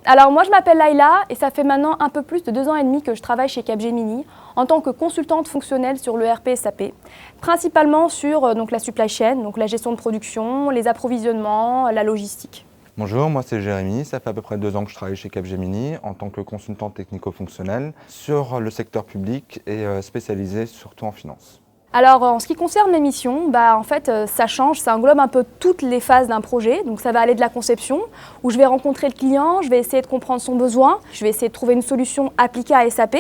Alors moi je m'appelle Laïla et ça fait maintenant un peu plus de 2 ans et demi que je travaille chez Capgemini en tant que consultante fonctionnelle sur l'ERP SAP, principalement sur la supply chain, donc la gestion de production, les approvisionnements, la logistique. Bonjour, moi c'est Jérémy, ça fait à peu près 2 ans que je travaille chez Capgemini en tant que consultant technico-fonctionnel sur le secteur public et spécialisé surtout en finance. Alors en ce qui concerne mes missions, en fait ça change, ça englobe un peu toutes les phases d'un projet. Donc ça va aller de la conception, où je vais rencontrer le client, je vais essayer de comprendre son besoin, je vais essayer de trouver une solution appliquée à SAP.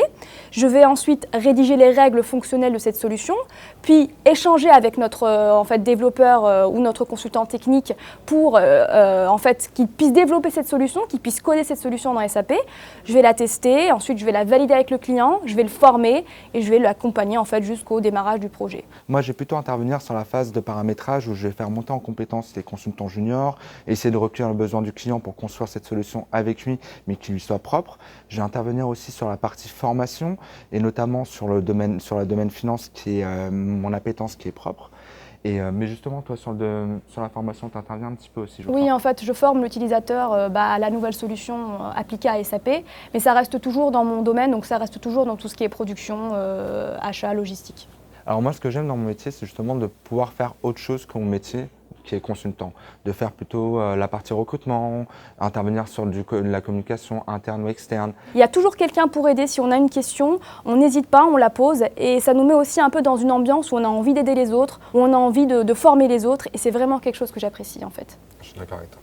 Je vais ensuite rédiger les règles fonctionnelles de cette solution, puis échanger avec notre développeur ou notre consultant technique pour qu'il puisse développer cette solution, qu'il puisse coder cette solution dans SAP. Je vais la tester, ensuite je vais la valider avec le client, je vais le former et je vais l'accompagner jusqu'au démarrage du projet. Moi, je vais plutôt intervenir sur la phase de paramétrage où je vais faire monter en compétence les consultants juniors, essayer de recueillir le besoin du client pour construire cette solution avec lui, mais qui lui soit propre. Je vais intervenir aussi sur la partie formation et notamment sur le domaine finance qui est mon appétence qui est propre. Mais justement, toi, sur la formation, tu interviens un petit peu aussi, je crois. Oui, en fait, je forme l'utilisateur à la nouvelle solution appliquée à SAP, mais ça reste toujours dans mon domaine, donc ça reste toujours dans tout ce qui est production, achat, logistique. Alors moi, ce que j'aime dans mon métier, c'est justement de pouvoir faire autre chose que mon métier, qui est consultant. De faire plutôt la partie recrutement, intervenir sur la communication interne ou externe. Il y a toujours quelqu'un pour aider. Si on a une question, on n'hésite pas, on la pose. Et ça nous met aussi un peu dans une ambiance où on a envie d'aider les autres, où on a envie de former les autres. Et c'est vraiment quelque chose que j'apprécie en fait. Je suis d'accord avec toi.